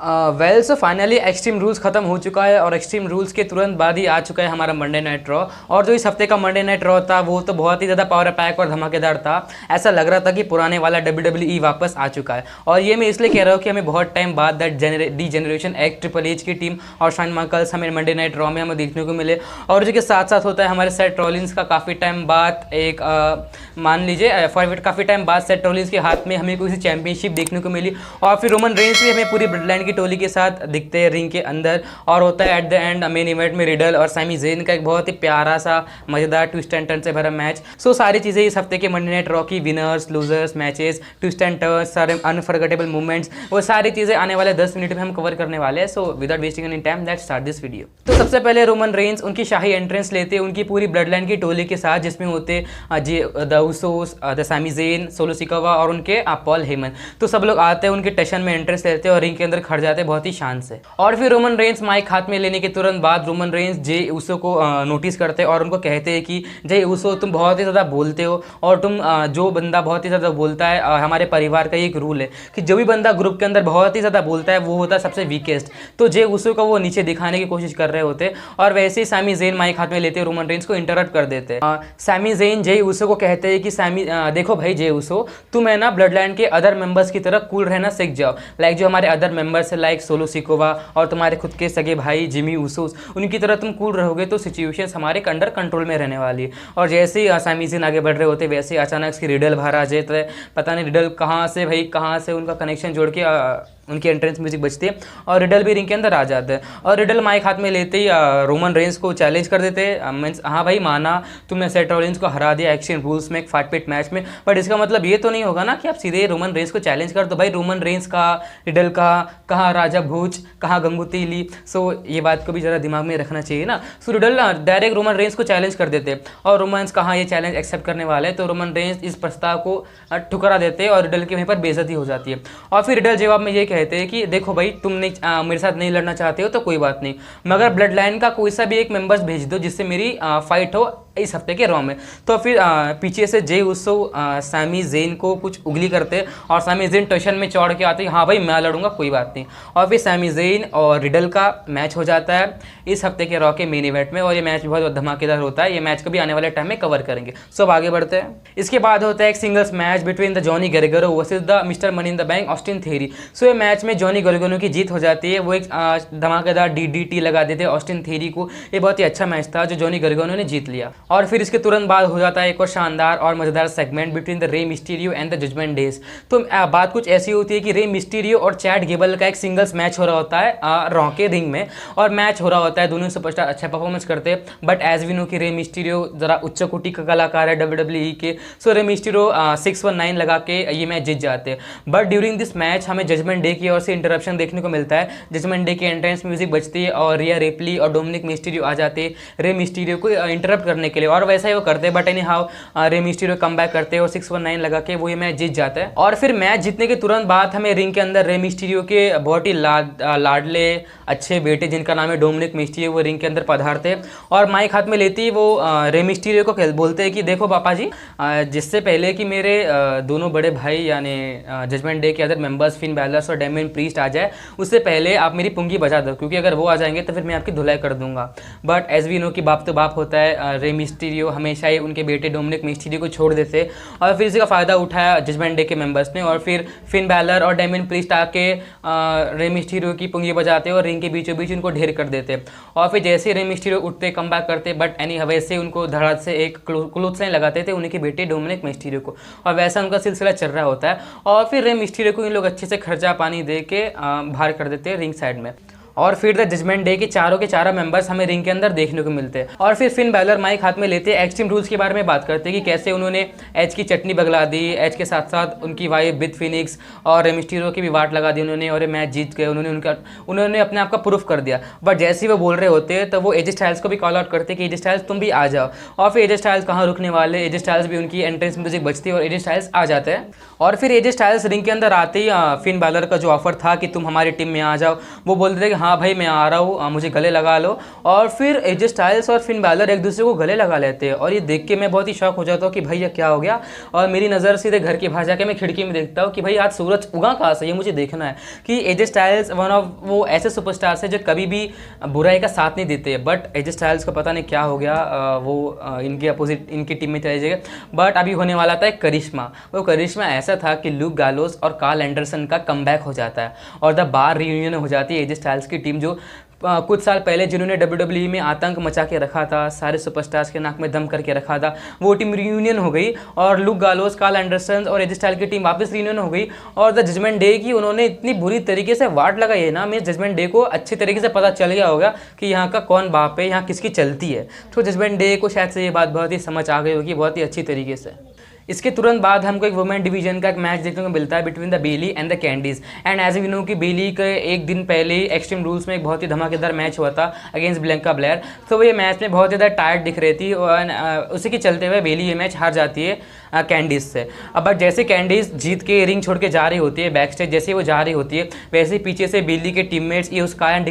Well so finally extreme rules खत्म हो चुका है और एक्सट्रीम रूल्स के तुरंत बाद ही आ चुका है हमारा मंडे नाइट रॉ। और जो इस हफ्ते का मंडे नाइट रॉ था वो तो बहुत ही ज़्यादा पावर पैक और धमाकेदार था। ऐसा लग रहा था कि पुराने वाला WWE वापस आ चुका है। और ये मैं इसलिए कह रहा हूँ कि हमें बहुत टाइम बाद that D generation act triple H की टीम और शाइन माइकल्स हमें मंडे नाइट रॉ में हमें देखने को मिले। और उसके साथ साथ होता है हमारे सेथ रॉलिंस का काफ़ी टाइम बाद एक मान लीजिए काफ़ी टाइम बाद सेथ रॉलिंस के हाथ में हमें कोई चैंपियनशिप देखने को मिली। और फिर रोमन रेंस भी हमें पूरी ब्लड लाइन की टोली के साथ दिखते हैं रिंग के अंदर। और होता है at the end main event में रिडल और सैमी ज़ेन का एक बहुत ही प्यारा सा मज़ेदार ट्विस्ट एंड टर्न से भरा मैच। सो सारी चीज़ें इस हफ्ते के मंडे नाइट रॉ की winners losers matches twist and turns सारे अनफॉरगेटेबल मूवमेंट्स वो सारी चीज़ें आने वाले 10 मिनट में हम कवर करने वाले हैं। So without wasting any time let's start this video. तो सबसे पहले रोमन रेंस उनकी शाही एंट्रेंस लेते उनकी पूरी ब्लड लाइन की टोली के साथ, जिसमें होते the Usos, the Sami Zayn, Solo Sikoa और उनके पॉल हेमन। तो सब लोग आते हैं उनके टशन में एंट्रेंस लेते हैं और रिंग के अंदर खड़ जाते हैं बहुत ही शान से। और फिर रोमन रेंस माइक हाथ में लेने के तुरंत बाद रोमन रेंस जे उसो को नोटिस करते हैं और उनको कहते हैं कि जे उसो तुम बहुत ही ज़्यादा बोलते हो और तुम जो बंदा बहुत ही ज़्यादा बोलता है हमारे परिवार का एक रूल है कि जो भी बंदा ग्रुप के अंदर बहुत ही ज़्यादा बोलता है वो होता है सबसे वीकेस्ट। तो जे उसो को वो नीचे दिखाने की कोशिश कर रहे होते और वैसे ही सैमी ज़ेन माइक हाथ में लेते रोमन रेंस को इंटरप्ट कर देते। सैमी ज़ेन जे उसो को कहते हैं कि सैमी देखो भाई जे उसो, तुम है ना ब्लड लाइन के अदर मेंबर्स की तरह कूल रहना सीख जाओ। लाइक जो हमारे अदर मेंबर्स है लाइक सोलो सिकोवा और तुम्हारे खुद के सगे भाई जिमी उसोस, उनकी तरह तुम कूल रहोगे तो सिचुएशंस हमारे अंडर कंट्रोल में रहने वाली है। और जैसे ही सैमी ज़ेन आगे बढ़ रहे होते वैसे ही अचानक से रिडल बाहर आ जाते। पता नहीं रिडल कहाँ से उनका कनेक्शन जोड़ के उनकी एंट्रेंस म्यूजिक बजती है और रिडल भी रिंग के अंदर आ जाते हैं। और रिडल माइक हाथ में लेते ही रोमन रेंस को चैलेंज कर देते हैं। मीन्स हाँ भाई माना तुमने सेथ रॉलिंस को हरा दिया एक्सट्रीम रूल्स में एक फाइट पिट मैच में, बट इसका मतलब ये तो नहीं होगा ना कि आप सीधे रोमन रेंस को चैलेंज कर दो। भाई रोमन रेंस का, रिडल का, कहाँ राजा भूज, कहाँ गंगूती ली। सो ये बात को भी ज़रा दिमाग में रखना चाहिए ना। सो रिडल डायरेक्ट रोमन रेंस को चैलेंज कर देते और रोमन्स कहाँ ये चैलेंज एक्सेप्ट करने वाले हैं, तो रोमन रेंस इस प्रस्ताव को ठुकरा देते और रिडल के वहीं पर बेइज्जती हो जाती है। और फिर रिडल जवाब में ये कहते हैं कि देखो भाई तुम मेरे साथ नहीं लड़ना चाहते हो तो कोई बात नहीं, मगर ब्लड लाइन का कोई सा भी एक मेंबर्स भेज दो जिससे मेरी फाइट हो इस हफ्ते के रॉ में। तो फिर पीछे से जे उसो सैमी ज़ेन को कुछ उंगली करते और सैमी ज़ेन टशन में चढ़ के आते, हाँ भाई मैं लड़ूंगा कोई बात नहीं। और फिर सैमी ज़ेन और रिडल का मैच हो जाता है इस हफ्ते के रॉ के मेन इवेंट में और ये मैच बहुत धमाकेदार होता है। ये मैच को भी आने वाले टाइम में कवर करेंगे। सो अब आगे बढ़ते हैं। इसके बाद होता है एक singles match between the Johnny Gargano versus the mister money in the bank Austin Theory. So ये मैच में जॉनी गरगरो की जीत हो जाती है। वो एक धमाकेदार DDT लगा देते ऑस्टिन थेरी को। ये बहुत ही अच्छा मैच था जो जॉनी गरगरो ने जीत लिया। और फिर इसके तुरंत बाद हो जाता है एक और शानदार और मजेदार segment between the Rey Mysterio and the Judgment Day. तो बात कुछ ऐसी होती है कि रे मिस्टीरियो और चैट गेबल का एक सिंगल्स मैच हो रहा होता है रॉ के रिंग में और मैच हो रहा होता है। दोनों सुपरस्टार अच्छा परफॉर्मेंस करते हैं, बट एज वी नो कि रे मिस्टीरियो जरा उच्च कोटि का कलाकार है WWE के। सो रे मिस्टीरियो 619 लगा के ये मैच जीत जाते हैं। बट ड्यूरिंग दिस मैच हमें जजमेंट डे की ओर से इंटरप्शन देखने को मिलता है। जजमेंट डे की एंट्रेंस म्यूजिक बजती है और रिया रिप्ली और डोमिनिक मिस्टीरियो आ जाते हैं रे मिस्टीरियो को इंटरप्ट करने के लिए और वैसा ही वो करते हैं। But any how Rey Mysterio come back करते हैं और 619 लगा के वो ये मैच जीत जाता है। और फिर मैच जीतने के तुरंत बाद हमें रिंग के अंदर रे मिस्टीरियो के बहुत ही लाडले अच्छे बेटे जिनका नाम है डोमिनिक मिस्टीरियो वो रिंग के अंदर पधारते हैं और माइक हाथ में लेती वो रे मिस्टीरियो को बोलते हैं कि देखो पापा जी, जिससे पहले कि मेरे दोनों बड़े भाई यानी जजमेंट डे के अदर मेंबर्स फिन बैलर्स और डेमियन प्रीस्ट आ जाए उससे पहले आप मेरी पुंगी बजा दो, क्योंकि अगर वो आ जाएंगे तो फिर मैं आपकी धुलाई कर दूंगा। बट एज वी नो कि बाप तो बाप होता है। रे मिस्टीरियो हमेशा ही उनके बेटे डोमिनिक मिस्टीरियो को छोड़ देते और फिर इसी का फ़ायदा उठाया जजमेंट डे के मेंबर्स ने और फिर फिन बैलर और डेमियन प्रीस्ट आके रे मिस्टीरियो की पुंगी बजाते और रिंग के बीचों बीच उनको ढेर कर देते। और फिर जैसे रे मिस्टीरियो उठते कम बैक करते, बट एनी वैसे उनको धड़ात से एक क्लोथ लाइन लगाते थे उनके बेटे डोमिनिक मिस्टीरियो को और वैसा उनका सिलसिला चल रहा होता है। और फिर रे मिस्टीरियो को इन लोग अच्छे से खर्चा पानी दे के बाहर कर देते हैं रिंग साइड में। और फिर द जजमेंट डे के चारों के चारों मेंबर्स हमें रिंग के अंदर देखने को मिलते हैं। और फिर फिन बैलर माइक हाथ में लेते एक्सट्रीम रूल्स के बारे में बात करते हैं कि कैसे उन्होंने एज की चटनी बगला दी, एज के साथ साथ उनकी वाइफ बिथ फिनिक्स और रे मिस्टीरियो की भी वाट लगा दी उन्होंने और ये मैच जीत गए। उन्होंने अपने आप का प्रूफ कर दिया। बट जैसे ही वो बोल रहे होते हैं तो वो एजे स्टाइल्स को भी कॉल आउट करते कि एजे स्टाइल्स तुम भी आ जाओ। और फिर एजे स्टाइल्स कहाँ रुकने वाले, एजे स्टाइल्स भी उनकी एंट्रेंस म्यूजिक बजती है और एजे स्टाइल्स आ जाते हैं। और फिर एजे स्टाइल्स रिंग के अंदर आते ही फिन बैलर का जो ऑफर था कि तुम हमारी टीम में आ जाओ, वो बोलते थे कि हाँ भाई मैं आ रहा हूँ, मुझे गले लगा लो। और फिर एजे स्टाइल्स और फिन बैलर एक दूसरे को गले लगा लेते हैं और ये देख के मैं बहुत ही शॉक हो जाता हूँ कि भाई ये क्या हो गया। और मेरी नज़र सीधे घर के बाहर जाके मैं खिड़की में देखता हूँ कि भाई आज सूरज उगा कहाँ से, ये मुझे देखना है। कि एजे स्टाइल्स वन ऑफ वो ऐसे सुपरस्टार्स है जो कभी भी बुराई का साथ नहीं देते, बट एजे स्टाइल्स को पता नहीं क्या हो गया, वो इनके अपोजिट इनकी टीम में चले जाएगा। बट अभी होने वाला था एक करिश्मा। वो करिश्मा ऐसा था कि लूक गालोस और कार्ल एंडरसन का कमबैक हो जाता है और द बार रियूनियन हो जाती है एजे स्टाइल्स की टीम, जो कुछ साल पहले जिन्होंने WWE में आतंक मचा के रखा था, सारे सुपरस्टार्स के नाक में दम करके रखा था, वो टीम रियूनियन हो गई और लुक गालोस, कार्ल एंडरसन और एजे स्टाइल की टीम वापस रियूनियन हो गई। और द जजमेंट डे की उन्होंने इतनी बुरी तरीके से वाट लगाई है ना, मैं जजमेंट डे को अच्छे तरीके से पता चल गया होगा कि यहाँ का कौन बाप है, यहाँ किसकी चलती है। तो जजमेंट डे को शायद से ये बात बहुत ही समझ आ गई होगी बहुत ही अच्छी तरीके से। इसके तुरंत बाद हमको एक वुमेन डिवीजन का एक मैच देखने को मिलता है between the Bayley and the Candies. And as we know कि बेली के एक दिन पहले ही एक्सट्रीम रूल्स में एक बहुत ही धमाकेदार मैच हुआ था अगेंस्ट ब्लैंका ब्लेयर। तो वो ये मैच में बहुत ज़्यादा टायर्ड दिख रही थी और उसी के चलते हुए बेली ये मैच हार जाती है कैंडीज से। अब बट जैसे कैंडीज जीत के रिंग छोड़ के जा रही होती है बैक स्टेज, जैसे वो जा रही होती है वैसे ही पीछे से बेली के टीममेट्स ये उस काय एंड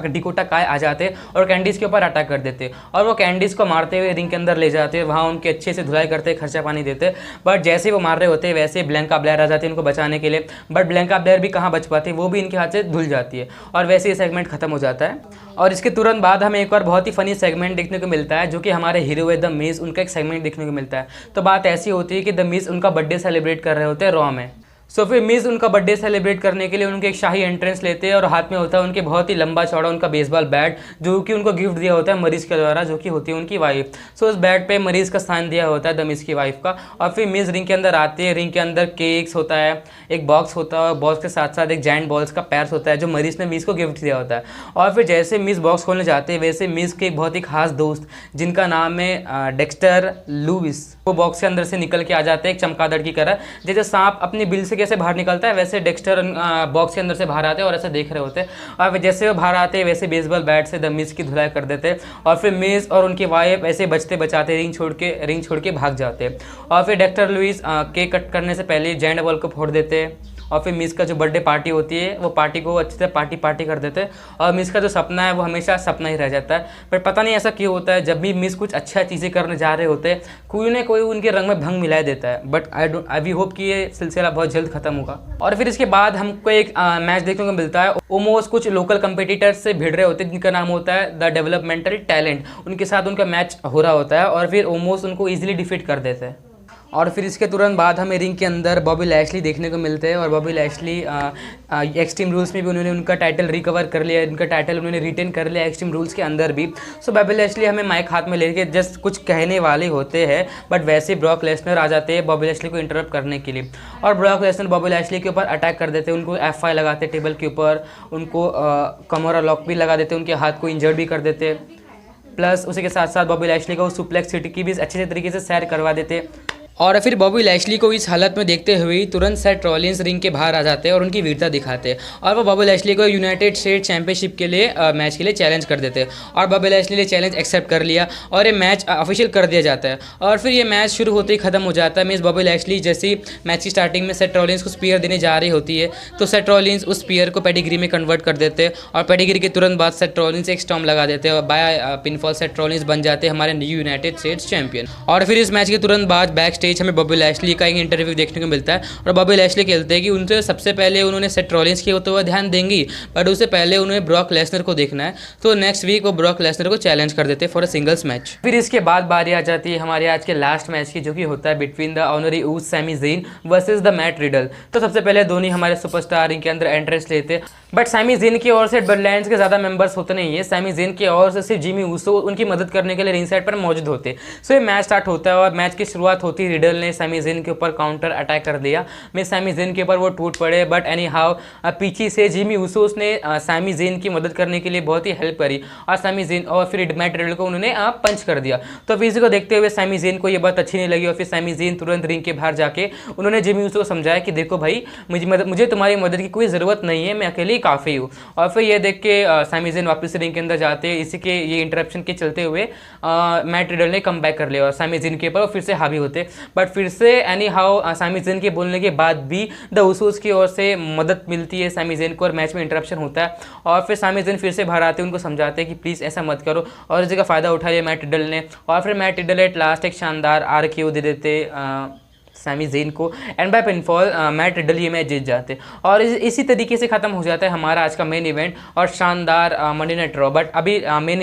डिकोटा काय आ जाते और कैंडीज के ऊपर अटैक कर देते और वो कैंडीज को मारते हुए रिंग के अंदर ले जाते, वहाँ उनके अच्छे से धुलाई करते, खर्चा पानी देते। बट जैसे वो मार रहे होते हैं वैसे ब्लैंका ब्लेयर आ जाती है उनको बचाने के लिए, बट ब्लैंका ब्लेयर भी कहाँ बच पाती है, वो भी इनके हाथ से धुल जाती है और वैसे ये सेगमेंट खत्म हो जाता है। और इसके तुरंत बाद हमें एक और बहुत ही फनी सेगमेंट देखने को मिलता है जो कि हमारे हीरो है द मिज, उनका एक सेगमेंट देखने को मिलता है। तो बात ऐसी होती है कि द मिज उनका बर्थडे सेलिब्रेट कर रहे होते हैं रॉ में। सो फिर मिज उनका बर्थडे सेलिब्रेट करने के लिए उनके एक शाही एंट्रेंस लेते हैं और हाथ में होता है उनके बहुत ही लंबा चौड़ा उनका बेसबॉल बैट जो कि उनको गिफ्ट दिया होता है मरीज के द्वारा, जो कि होती है उनकी वाइफ। सो उस बैट पे मरीज का स्थान दिया होता है द मिज की वाइफ का। और फिर मिज रिंग के अंदर आते हैं, रिंग के अंदर केक्स होता है, एक बॉक्स होता है, बॉक्स के साथ साथ एक जायंट बॉल्स का पैर्स होता है जो मरीज ने मिज को गिफ्ट दिया होता है। और फिर जैसे मिज बॉक्स खोलने जाते हैं वैसे मिज के एक बहुत ही खास दोस्त जिनका नाम है डेक्स्टर लुइस, वो बॉक्स के अंदर से निकल के आ जाते हैं एक चमगादड़ की तरह। जैसे सांप अपने बिल से कैसे बाहर निकलता है वैसे डेक्स्टर बॉक्स के अंदर से बाहर आते हैं और ऐसे देख रहे होते हैं। और जैसे वो बाहर आते हैं वैसे बेसबॉल बैट से द मिज की धुलाई कर देते हैं और फिर मिज और उनकी वाइफ ऐसे बचते बचाते रिंग छोड़ के भाग जाते हैं। और फिर डेक्टर लुइस केक कट करने से पहले जायंट बॉल को फोड़ देते हैं और फिर मिस का जो बर्थडे पार्टी होती है वो पार्टी को अच्छे से पार्टी कर देते हैं और मिस का जो सपना है वो हमेशा सपना ही रह जाता है। पर पता नहीं ऐसा क्यों होता है, जब भी मिस कुछ अच्छा चीज़ें करने जा रहे होते हैं कोई ना कोई उनके रंग में भंग मिला देता है। बट आई वी होप कि ये सिलसिला बहुत जल्द खत्म होगा। और फिर इसके बाद हमको एक मैच देखने को मिलता है, ओमोस कुछ लोकल कंपिटिटर्स से भिड़ रहे होते हैं जिनका नाम होता है द डेवलपमेंटल टैलेंट, उनके साथ उनका मैच हो रहा होता है और फिर ओमोस उनको ईजिली डिफीट कर देते हैं। और फिर इसके तुरंत बाद हमें रिंग के अंदर बॉबी लैशली देखने को मिलते हैं और बॉबी लैशली एक्सट्रीम रूल्स में भी उन्होंने उनका टाइटल रिकवर कर लिया, उनका टाइटल उन्होंने रिटेन कर लिया एक्सट्रीम रूल्स के अंदर भी। सो बॉबी लैशली हमें माइक हाथ में लेके जस्ट कुछ कहने वाले होते हैं बट वैसे ब्रॉक लेसनर आ जाते हैं बॉबी लैशली को इंटरप्ट करने के लिए और ब्रॉक लेसनर बॉबी लैशली के ऊपर अटैक कर देते हैं, उनको F5 लगाते टेबल के ऊपर, उनको कमोरा लॉक भी लगा देते, उनके हाथ को इंजर्ड भी कर देते, प्लस उसी के साथ साथ बॉबी लैशली को सुप्लेक्स सिटी की भी अच्छे तरीके से सैर करवा देते। और फिर बॉबी लैशली को इस हालत में देखते हुए तुरंत सेथ रॉलिंस रिंग के बाहर आ जाते हैं और उनकी वीरता दिखाते हैं और वो बॉबी लैशली को यूनाइटेड स्टेट चैंपियनशिप के लिए मैच के लिए चैलेंज कर देते हैं और बॉबी लैशली ने चैलेंज एक्सेप्ट कर लिया और ये मैच ऑफिशियल कर दिया जाता है। और फिर ये मैच शुरू होते ही खत्म हो जाता है। मिस बॉबी लैशली जैसी मैच की स्टार्टिंग में सेथ रॉलिंस को स्पीयर देने जा रही होती है तो सेथ रॉलिंस उस स्पीयर को पेडिग्री में कन्वर्ट कर देते हैं और पेडिग्री के तुरंत बाद सेथ रॉलिंस एक स्टॉम्प लगा देते हैं और बाय पिनफॉल सेथ रॉलिंस बन जाते हैं हमारे न्यू यूनाइटेड स्टेट्स चैंपियन। और फिर इस मैच के तुरंत बाद बैक स्टेज हमें बॉबी लैशली का एक इंटरव्यू देखने को मिलता है और बॉबी लैशली कहते हैं कि उनसे सबसे पहले उन्होंने सेथ रॉलिंस के ऊपर ध्यान देंगी बट उससे पहले उन्हें ब्रॉक लेसनर को देखना है। तो नेक्स्ट वीक वो ब्रॉक लेसनर को चैलेंज कर देते हैं फॉर अ सिंगल्स मैच। फिर इसके बाद बारी आ जाती है हमारे आज के लास्ट मैच की जो कि होता है between the honorary Uce Sami Zayn versus the Matt Riddle. तो सबसे पहले दोनों हमारे सुपरस्टार इनके अंदर एंट्रेंस लेते बट सैमी ज़ेन की ओर से ब्लडलाइंस के ज़्यादा मेंबर्स होते नहीं है, सैमी ज़ेन की ओर से सिर्फ जिमी ऊसो उनकी मदद करने के लिए रिंग साइड पर मौजूद होते। सो ये मैच स्टार्ट होता है और मैच की शुरुआत होती है रिडल ने सैमी ज़ेन के ऊपर काउंटर अटैक कर दिया, मैं सैमी ज़ेन के ऊपर वो टूट पड़े बट एनी हाउ पीछे से जिमी ऊसोस ने सैमी ज़ेन की मदद करने के लिए बहुत ही हेल्प करी और सैमी ज़ेन और फिर मैट रिडल को उन्होंने पंच कर दिया। तो फिर इसी को देखते हुए सैमी ज़ेन को ये बात अच्छी नहीं लगी और फिर सैमी ज़ेन तुरंत रिंग के बाहर जाके उन्होंने जिमी ऊसो को समझाया कि देखो भाई मुझे तुम्हारी मदद की कोई ज़रूरत नहीं है, मैं अकेले ही काफ़ी हूँ। और फिर ये देख के सैमी ज़ेन वापस रिंग के अंदर जाते हैं, इसी के ये इंटरप्शन के चलते हुए मैट रिडल ने कम बैक कर लिया और सैमी ज़ेन के ऊपर फिर से हावी होते। बट फिर से एनी हाउ सामी ज़ेन के बोलने के बाद भी द उसूस की ओर से मदद मिलती है सामी ज़ेन को और मैच में इंटरप्शन होता है और फिर सामी ज़ेन फिर से बाहर आते हैं, उनको समझाते हैं कि प्लीज़ ऐसा मत करो और इसी का फ़ायदा उठा लिया मैट रिडल ने और फिर मैट रिडल एट लास्ट एक शानदार RKO दे देते सामी ज़ेन को and by pinfall Matt Riddle ये मैच जीत जाते और इसी तरीके से ख़त्म हो जाता है हमारा आज का मेन इवेंट और शानदार मंडे नाइट रॉ। बट अभी मेन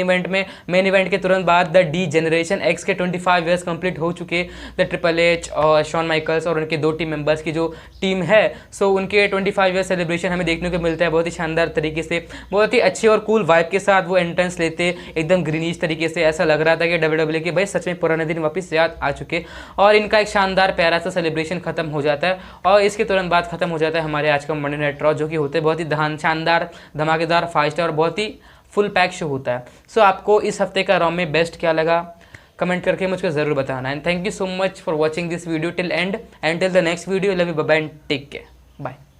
इवेंट के तुरंत बाद द डी जनरेशन एक्स के 25 ईयर्स कंप्लीट हो चुके, द ट्रिपल एच और शॉन माइकल्स और उनके 2 टीम मेंबर्स की जो टीम है, सो उनके 25 ईयर सेलिब्रेशन हमें देखने को मिलता है बहुत ही शानदार तरीके से, बहुत ही अच्छे और कूल वाइब के साथ वो एंट्रेंस लेते एकदम ग्रीनिश तरीके से। ऐसा लग रहा था कि WWE के भाई सच में पुराने दिन वापस याद आ चुके और इनका एक शानदार प्यारा सा सेलिब्रेशन खत्म हो जाता है और इसके तुरंत बाद खत्म हो जाता है हमारे आज का मंडे नाइट रॉ, जो कि होते हैं बहुत ही शानदार धमाकेदार फास्ट और बहुत ही फुल पैक शो होता है। सो आपको इस हफ्ते का रॉ में बेस्ट क्या लगा कमेंट करके मुझको ज़रूर बताना and thank you so much for watching this video till and till the next video. Love you, bye bye and take care, bye.